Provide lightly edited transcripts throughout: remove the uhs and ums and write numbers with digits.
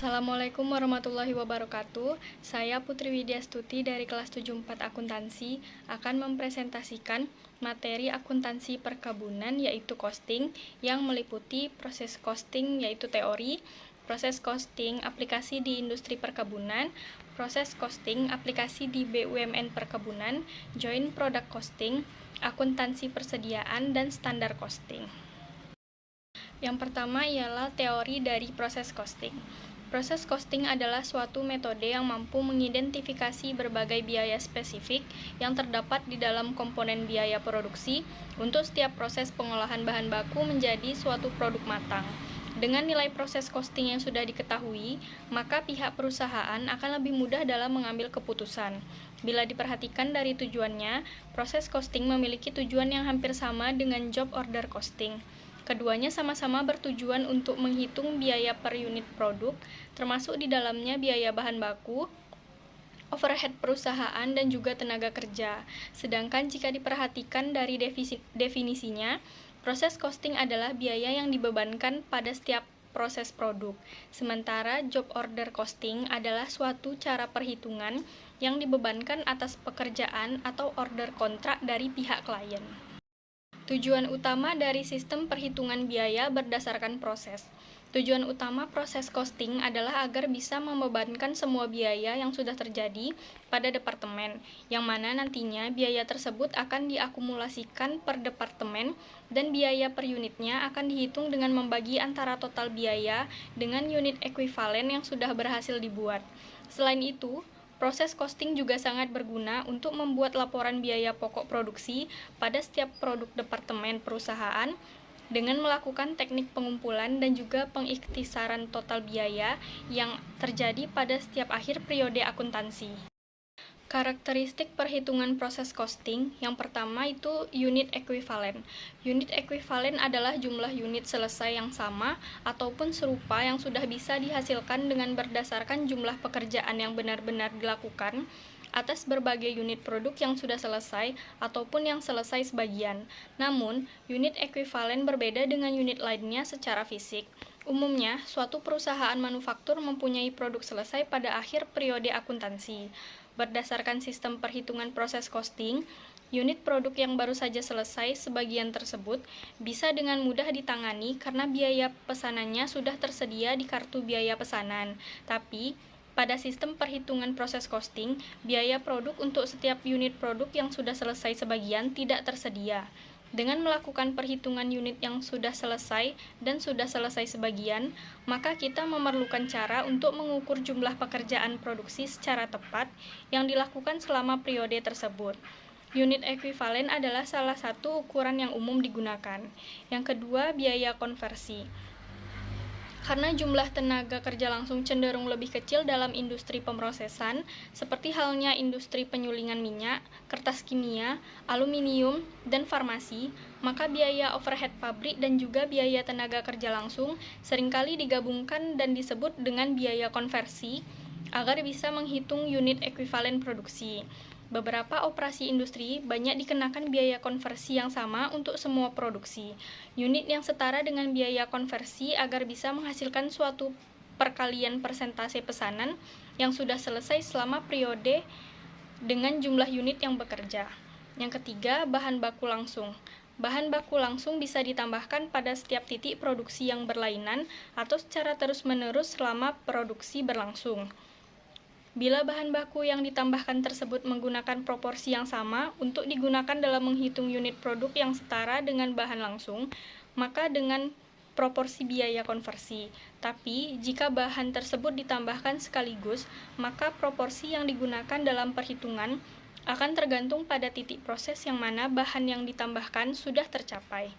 Assalamualaikum warahmatullahi wabarakatuh. Saya Putri Widyastuti dari kelas 74 Akuntansi akan mempresentasikan materi akuntansi perkebunan yaitu costing yang meliputi proses costing yaitu teori, proses costing aplikasi di industri perkebunan, proses costing aplikasi di BUMN perkebunan, joint product costing, akuntansi persediaan, dan standar costing. Yang pertama ialah teori dari proses costing. Proses costing adalah suatu metode yang mampu mengidentifikasi berbagai biaya spesifik yang terdapat di dalam komponen biaya produksi untuk setiap proses pengolahan bahan baku menjadi suatu produk matang. Dengan nilai proses costing yang sudah diketahui, maka pihak perusahaan akan lebih mudah dalam mengambil keputusan. Bila diperhatikan dari tujuannya, proses costing memiliki tujuan yang hampir sama dengan job order costing. Keduanya sama-sama bertujuan untuk menghitung biaya per unit produk, termasuk di dalamnya biaya bahan baku, overhead perusahaan, dan juga tenaga kerja. Sedangkan jika diperhatikan dari definisinya, proses costing adalah biaya yang dibebankan pada setiap proses produk. Sementara job order costing adalah suatu cara perhitungan yang dibebankan atas pekerjaan atau order kontrak dari pihak klien. Tujuan utama dari sistem perhitungan biaya berdasarkan proses. Tujuan utama proses costing adalah agar bisa membebankan semua biaya yang sudah terjadi pada departemen, yang mana nantinya biaya tersebut akan diakumulasikan per departemen dan biaya per unitnya akan dihitung dengan membagi antara total biaya dengan unit ekuivalen yang sudah berhasil dibuat. Selain itu, proses costing juga sangat berguna untuk membuat laporan biaya pokok produksi pada setiap produk departemen perusahaan dengan melakukan teknik pengumpulan dan juga pengikhtisaran total biaya yang terjadi pada setiap akhir periode akuntansi. Karakteristik perhitungan proses costing, yang pertama itu unit ekuivalen. Unit ekuivalen adalah jumlah unit selesai yang sama ataupun serupa yang sudah bisa dihasilkan dengan berdasarkan jumlah pekerjaan yang benar-benar dilakukan atas berbagai unit produk yang sudah selesai ataupun yang selesai sebagian. Namun, unit ekuivalen berbeda dengan unit lainnya secara fisik. Umumnya, suatu perusahaan manufaktur mempunyai produk selesai pada akhir periode akuntansi. Berdasarkan sistem perhitungan proses costing, unit produk yang baru saja selesai sebagian tersebut bisa dengan mudah ditangani karena biaya pesanannya sudah tersedia di kartu biaya pesanan. Tapi, pada sistem perhitungan proses costing, biaya produk untuk setiap unit produk yang sudah selesai sebagian tidak tersedia. Dengan melakukan perhitungan unit yang sudah selesai dan sudah selesai sebagian, maka kita memerlukan cara untuk mengukur jumlah pekerjaan produksi secara tepat yang dilakukan selama periode tersebut. Unit ekuivalen adalah salah satu ukuran yang umum digunakan. Yang kedua, biaya konversi. Karena jumlah tenaga kerja langsung cenderung lebih kecil dalam industri pemrosesan, seperti halnya industri penyulingan minyak, kertas kimia, aluminium, dan farmasi, maka biaya overhead pabrik dan juga biaya tenaga kerja langsung seringkali digabungkan dan disebut dengan biaya konversi agar bisa menghitung unit ekuivalen produksi. Beberapa operasi industri banyak dikenakan biaya konversi yang sama untuk semua produksi. Unit yang setara dengan biaya konversi agar bisa menghasilkan suatu perkalian persentase pesanan yang sudah selesai selama periode dengan jumlah unit yang bekerja. Yang ketiga, bahan baku langsung. Bahan baku langsung bisa ditambahkan pada setiap titik produksi yang berlainan atau secara terus-menerus selama produksi berlangsung. Bila bahan baku yang ditambahkan tersebut menggunakan proporsi yang sama untuk digunakan dalam menghitung unit produk yang setara dengan bahan langsung, maka dengan proporsi biaya konversi. Tapi, jika bahan tersebut ditambahkan sekaligus, maka proporsi yang digunakan dalam perhitungan akan tergantung pada titik proses yang mana bahan yang ditambahkan sudah tercapai.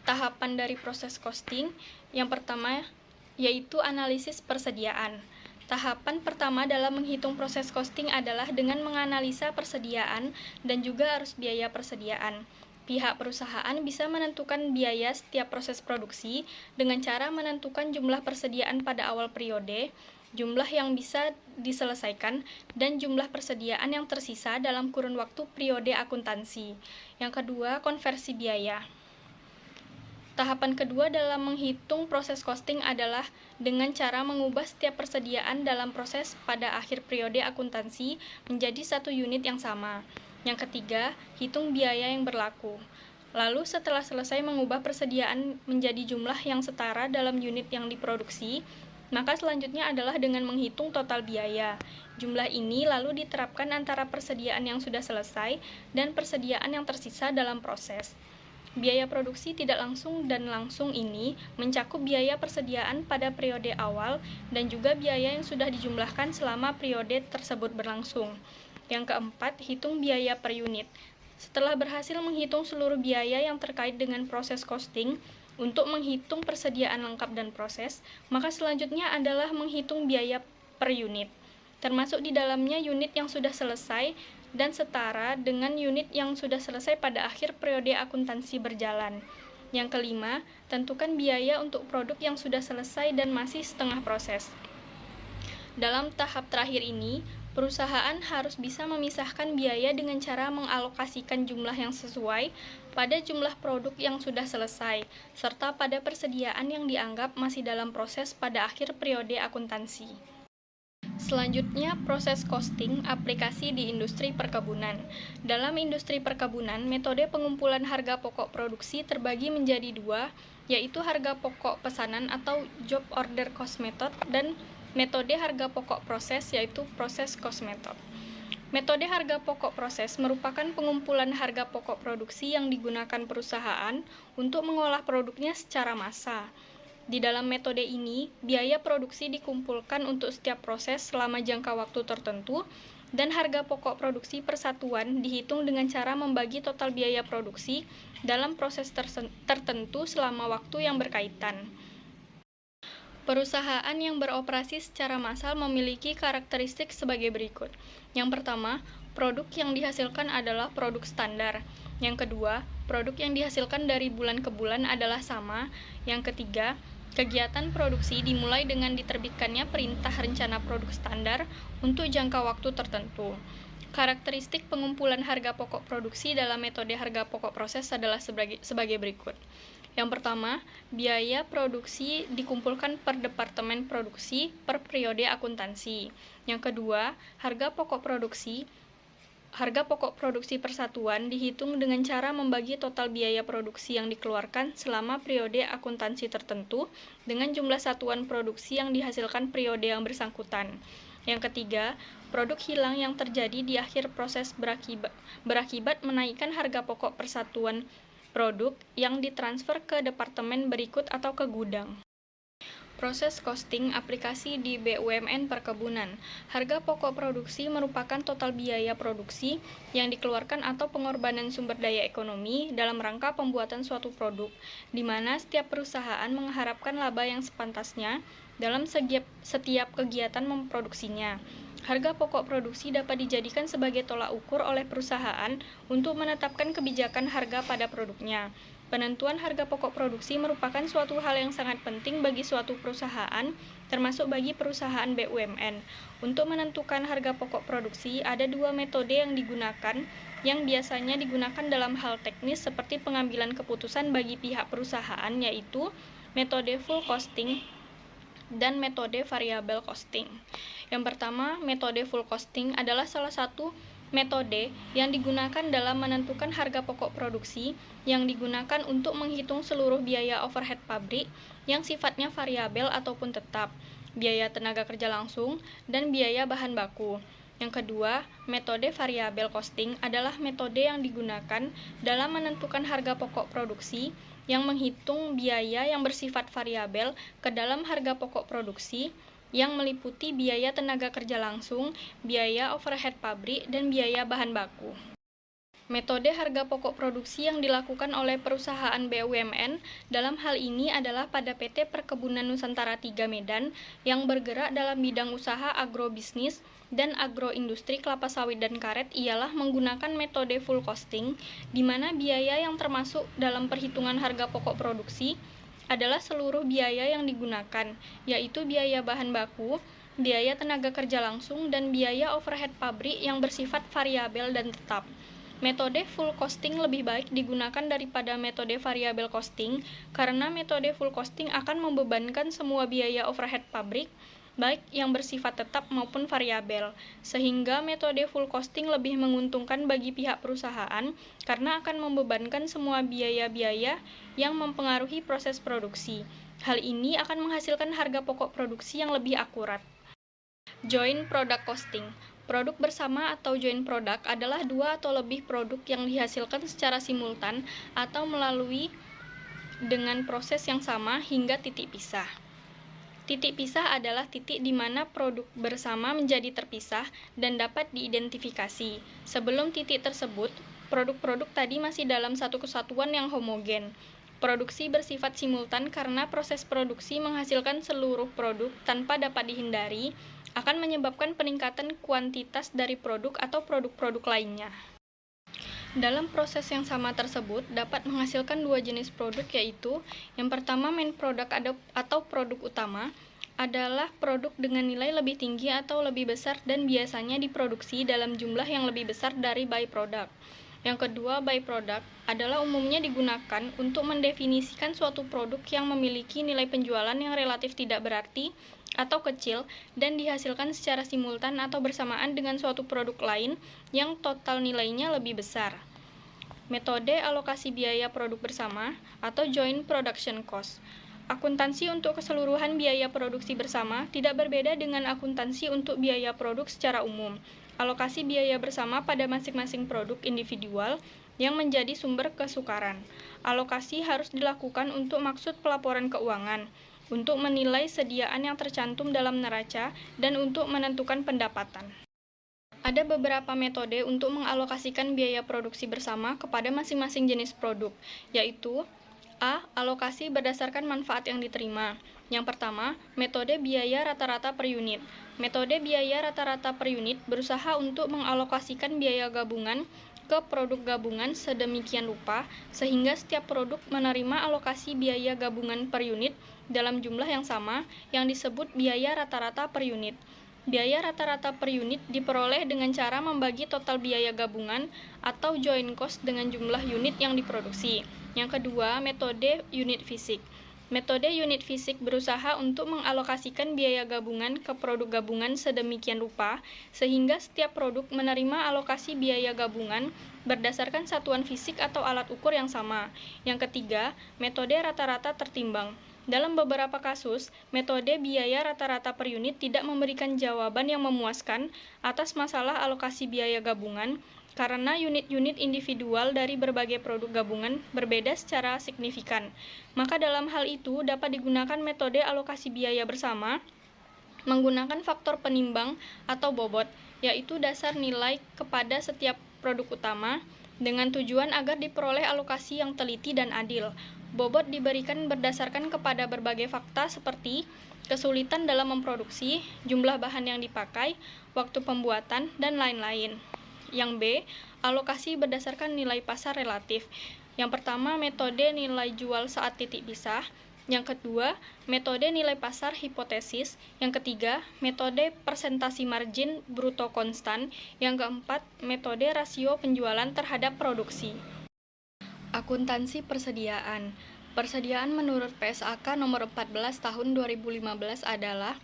Tahapan dari proses costing yang pertama yaitu analisis persediaan. Tahapan pertama dalam menghitung proses costing adalah dengan menganalisa persediaan dan juga arus biaya persediaan. Pihak perusahaan bisa menentukan biaya setiap proses produksi dengan cara menentukan jumlah persediaan pada awal periode, jumlah yang bisa diselesaikan, dan jumlah persediaan yang tersisa dalam kurun waktu periode akuntansi. Yang kedua, konversi biaya. Tahapan kedua dalam menghitung proses costing adalah dengan cara mengubah setiap persediaan dalam proses pada akhir periode akuntansi menjadi satu unit yang sama. Yang ketiga, hitung biaya yang berlaku. Lalu setelah selesai mengubah persediaan menjadi jumlah yang setara dalam unit yang diproduksi, maka selanjutnya adalah dengan menghitung total biaya. Jumlah ini lalu diterapkan antara persediaan yang sudah selesai dan persediaan yang tersisa dalam proses. Biaya produksi tidak langsung dan langsung ini mencakup biaya persediaan pada periode awal dan juga biaya yang sudah dijumlahkan selama periode tersebut berlangsung. Yang keempat, hitung biaya per unit. Setelah berhasil menghitung seluruh biaya yang terkait dengan proses costing, untuk menghitung persediaan lengkap dan proses, maka selanjutnya adalah menghitung biaya per unit, termasuk di dalamnya unit yang sudah selesai dan setara dengan unit yang sudah selesai pada akhir periode akuntansi berjalan. Yang kelima, tentukan biaya untuk produk yang sudah selesai dan masih setengah proses. Dalam tahap terakhir ini, perusahaan harus bisa memisahkan biaya dengan cara mengalokasikan jumlah yang sesuai pada jumlah produk yang sudah selesai, serta pada persediaan yang dianggap masih dalam proses pada akhir periode akuntansi. Selanjutnya, proses costing aplikasi di industri perkebunan. Dalam industri perkebunan, metode pengumpulan harga pokok produksi terbagi menjadi dua, yaitu harga pokok pesanan atau job order cost method dan metode harga pokok proses, yaitu proses cost method. Metode harga pokok proses merupakan pengumpulan harga pokok produksi yang digunakan perusahaan untuk mengolah produknya secara massal. Di dalam metode ini, biaya produksi dikumpulkan untuk setiap proses selama jangka waktu tertentu, dan harga pokok produksi persatuan dihitung dengan cara membagi total biaya produksi dalam proses tertentu selama waktu yang berkaitan. Perusahaan yang beroperasi secara massal memiliki karakteristik sebagai berikut. Yang pertama, produk yang dihasilkan adalah produk standar. Yang kedua, produk yang dihasilkan dari bulan ke bulan adalah sama. Yang ketiga, kegiatan produksi dimulai dengan diterbitkannya perintah rencana produk standar untuk jangka waktu tertentu. Karakteristik pengumpulan harga pokok produksi dalam metode harga pokok proses adalah sebagai berikut. Yang pertama, biaya produksi dikumpulkan per departemen produksi per periode akuntansi. Yang kedua, harga pokok produksi persatuan dihitung dengan cara membagi total biaya produksi yang dikeluarkan selama periode akuntansi tertentu dengan jumlah satuan produksi yang dihasilkan periode yang bersangkutan. Yang ketiga, produk hilang yang terjadi di akhir proses berakibat menaikkan harga pokok persatuan produk yang ditransfer ke departemen berikut atau ke gudang. Proses costing aplikasi di BUMN perkebunan. Harga pokok produksi merupakan total biaya produksi yang dikeluarkan atau pengorbanan sumber daya ekonomi dalam rangka pembuatan suatu produk, di mana setiap perusahaan mengharapkan laba yang sepantasnya dalam setiap kegiatan memproduksinya. Harga pokok produksi dapat dijadikan sebagai tolak ukur oleh perusahaan untuk menetapkan kebijakan harga pada produknya. Penentuan harga pokok produksi merupakan suatu hal yang sangat penting bagi suatu perusahaan, termasuk bagi perusahaan BUMN. Untuk menentukan harga pokok produksi, ada dua metode yang digunakan, yang biasanya digunakan dalam hal teknis seperti pengambilan keputusan bagi pihak perusahaan, yaitu metode full costing dan metode variable costing. Yang pertama, metode full costing adalah salah satu metode yang digunakan dalam menentukan harga pokok produksi yang digunakan untuk menghitung seluruh biaya overhead pabrik yang sifatnya variabel ataupun tetap, biaya tenaga kerja langsung, dan biaya bahan baku. Yang kedua, metode variable costing adalah metode yang digunakan dalam menentukan harga pokok produksi yang menghitung biaya yang bersifat variabel ke dalam harga pokok produksi yang meliputi biaya tenaga kerja langsung, biaya overhead pabrik, dan biaya bahan baku. Metode harga pokok produksi yang dilakukan oleh perusahaan BUMN dalam hal ini adalah pada PT Perkebunan Nusantara 3 Medan yang bergerak dalam bidang usaha agrobisnis dan agroindustri kelapa sawit dan karet ialah menggunakan metode full costing, di mana biaya yang termasuk dalam perhitungan harga pokok produksi adalah seluruh biaya yang digunakan, yaitu biaya bahan baku, biaya tenaga kerja langsung, dan biaya overhead pabrik yang bersifat variabel dan tetap. Metode full costing lebih baik digunakan daripada metode variable costing karena metode full costing akan membebankan semua biaya overhead pabrik, baik yang bersifat tetap maupun variabel, sehingga metode full costing lebih menguntungkan bagi pihak perusahaan karena akan membebankan semua biaya-biaya yang mempengaruhi proses produksi. Hal ini akan menghasilkan harga pokok produksi yang lebih akurat. Joint product costing. Produk bersama atau joint product adalah dua atau lebih produk yang dihasilkan secara simultan atau melalui dengan proses yang sama hingga titik pisah. Titik pisah adalah titik di mana produk bersama menjadi terpisah dan dapat diidentifikasi. Sebelum titik tersebut, produk-produk tadi masih dalam satu kesatuan yang homogen. Produksi bersifat simultan karena proses produksi menghasilkan seluruh produk tanpa dapat dihindari, akan menyebabkan peningkatan kuantitas dari produk atau produk-produk lainnya. Dalam proses yang sama tersebut dapat menghasilkan dua jenis produk, yaitu yang pertama main product atau produk utama adalah produk dengan nilai lebih tinggi atau lebih besar dan biasanya diproduksi dalam jumlah yang lebih besar dari byproduct. Yang kedua, byproduct adalah umumnya digunakan untuk mendefinisikan suatu produk yang memiliki nilai penjualan yang relatif tidak berarti atau kecil dan dihasilkan secara simultan atau bersamaan dengan suatu produk lain yang total nilainya lebih besar. Metode alokasi biaya produk bersama atau joint production cost. Akuntansi untuk keseluruhan biaya produksi bersama tidak berbeda dengan akuntansi untuk biaya produk secara umum. Alokasi biaya bersama pada masing-masing produk individual yang menjadi sumber kesukaran. Alokasi harus dilakukan untuk maksud pelaporan keuangan, untuk menilai sediaan yang tercantum dalam neraca, dan untuk menentukan pendapatan. Ada beberapa metode untuk mengalokasikan biaya produksi bersama kepada masing-masing jenis produk, yaitu A. Alokasi berdasarkan manfaat yang diterima. Yang pertama, metode biaya rata-rata per unit. Metode biaya rata-rata per unit berusaha untuk mengalokasikan biaya gabungan ke produk gabungan sedemikian rupa sehingga setiap produk menerima alokasi biaya gabungan per unit dalam jumlah yang sama yang disebut biaya rata-rata per unit. Biaya rata-rata per unit diperoleh dengan cara membagi total biaya gabungan atau joint cost dengan jumlah unit yang diproduksi. Yang kedua, metode unit fisik. Metode unit fisik berusaha untuk mengalokasikan biaya gabungan ke produk gabungan sedemikian rupa sehingga setiap produk menerima alokasi biaya gabungan berdasarkan satuan fisik atau alat ukur yang sama. Yang ketiga, metode rata-rata tertimbang. Dalam beberapa kasus, metode biaya rata-rata per unit tidak memberikan jawaban yang memuaskan atas masalah alokasi biaya gabungan karena unit-unit individual dari berbagai produk gabungan berbeda secara signifikan. Maka dalam hal itu dapat digunakan metode alokasi biaya bersama menggunakan faktor penimbang atau bobot, yaitu dasar nilai kepada setiap produk utama dengan tujuan agar diperoleh alokasi yang teliti dan adil. Bobot diberikan berdasarkan kepada berbagai fakta seperti kesulitan dalam memproduksi, jumlah bahan yang dipakai, waktu pembuatan, dan lain-lain. Yang B, alokasi berdasarkan nilai pasar relatif. Yang pertama, metode nilai jual saat titik pisah. Yang kedua, metode nilai pasar hipotesis. Yang ketiga, metode persentasi margin bruto konstan. Yang keempat, metode rasio penjualan terhadap produksi. Akuntansi persediaan. Persediaan menurut PSAK nomor 14 tahun 2015 adalah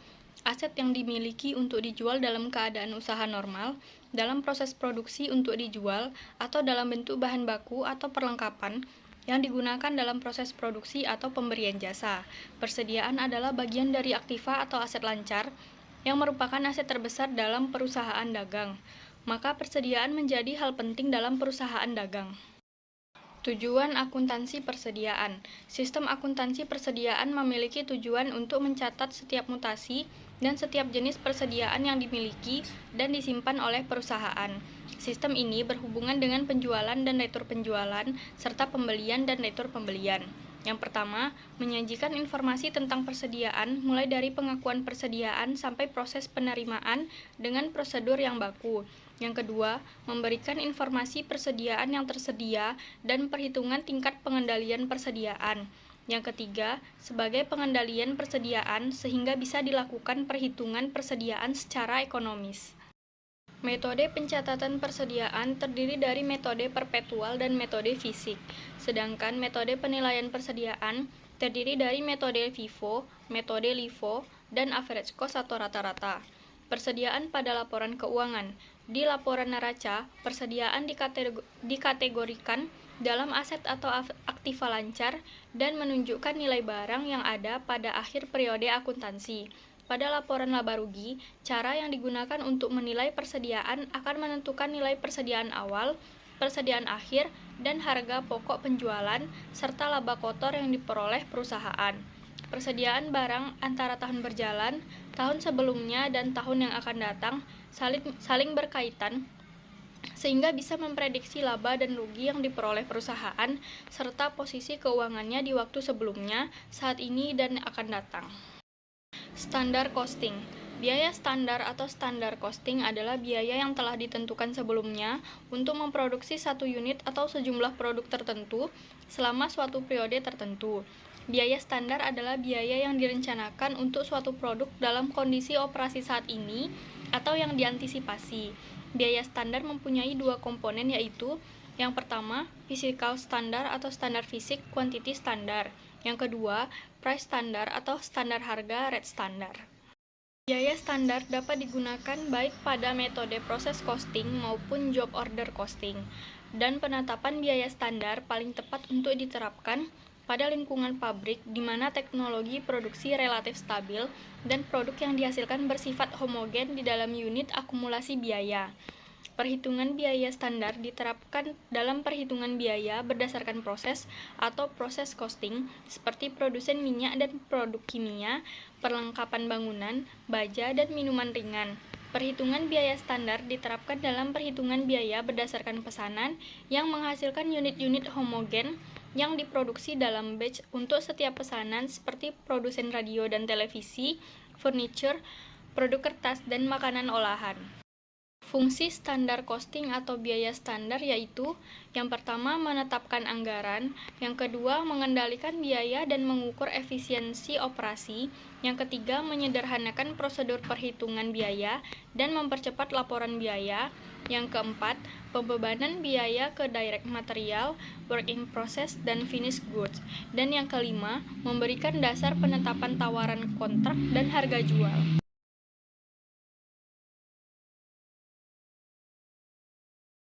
aset yang dimiliki untuk dijual dalam keadaan usaha normal, dalam proses produksi untuk dijual, atau dalam bentuk bahan baku atau perlengkapan yang digunakan dalam proses produksi atau pemberian jasa. Persediaan adalah bagian dari aktiva atau aset lancar yang merupakan aset terbesar dalam perusahaan dagang. Maka persediaan menjadi hal penting dalam perusahaan dagang. Tujuan akuntansi persediaan. Sistem akuntansi persediaan memiliki tujuan untuk mencatat setiap mutasi dan setiap jenis persediaan yang dimiliki dan disimpan oleh perusahaan. Sistem ini berhubungan dengan penjualan dan retur penjualan, serta pembelian dan retur pembelian. Yang pertama, menyajikan informasi tentang persediaan mulai dari pengakuan persediaan sampai proses penerimaan dengan prosedur yang baku. Yang kedua, memberikan informasi persediaan yang tersedia dan perhitungan tingkat pengendalian persediaan. Yang ketiga, sebagai pengendalian persediaan sehingga bisa dilakukan perhitungan persediaan secara ekonomis. Metode pencatatan persediaan terdiri dari metode perpetual dan metode fisik, sedangkan metode penilaian persediaan terdiri dari metode FIFO, metode LIFO, dan average cost atau rata-rata. Persediaan pada laporan keuangan. Di laporan neraca, persediaan dikategorikan dalam aset atau aktiva lancar dan menunjukkan nilai barang yang ada pada akhir periode akuntansi. Pada laporan laba rugi, cara yang digunakan untuk menilai persediaan akan menentukan nilai persediaan awal, persediaan akhir, dan harga pokok penjualan, serta laba kotor yang diperoleh perusahaan. Persediaan barang antara tahun berjalan, tahun sebelumnya, dan tahun yang akan datang saling berkaitan, sehingga bisa memprediksi laba dan rugi yang diperoleh perusahaan, serta posisi keuangannya di waktu sebelumnya, saat ini, dan akan datang. Standar costing. Biaya standar atau standar costing adalah biaya yang telah ditentukan sebelumnya untuk memproduksi satu unit atau sejumlah produk tertentu selama suatu periode tertentu. Biaya standar adalah biaya yang direncanakan untuk suatu produk dalam kondisi operasi saat ini atau yang diantisipasi. Biaya standar mempunyai dua komponen, yaitu yang pertama, physical standar atau standar fisik, quantity standar. Yang kedua, price standar atau standar harga, rate standar. Biaya standar dapat digunakan baik pada metode proses costing maupun job order costing, dan penetapan biaya standar paling tepat untuk diterapkan pada lingkungan pabrik di mana teknologi produksi relatif stabil dan produk yang dihasilkan bersifat homogen di dalam unit akumulasi biaya. Perhitungan biaya standar diterapkan dalam perhitungan biaya berdasarkan proses atau proses costing seperti produsen minyak dan produk kimia, perlengkapan bangunan, baja, dan minuman ringan. Perhitungan biaya standar diterapkan dalam perhitungan biaya berdasarkan pesanan yang menghasilkan unit-unit homogen yang diproduksi dalam batch untuk setiap pesanan seperti produsen radio dan televisi, furniture, produk kertas, dan makanan olahan. Fungsi standar costing atau biaya standar yaitu yang pertama menetapkan anggaran, yang kedua mengendalikan biaya dan mengukur efisiensi operasi, yang ketiga menyederhanakan prosedur perhitungan biaya dan mempercepat laporan biaya, yang keempat pembebanan biaya ke direct material, work in process, dan finished goods, dan yang kelima memberikan dasar penetapan tawaran kontrak dan harga jual.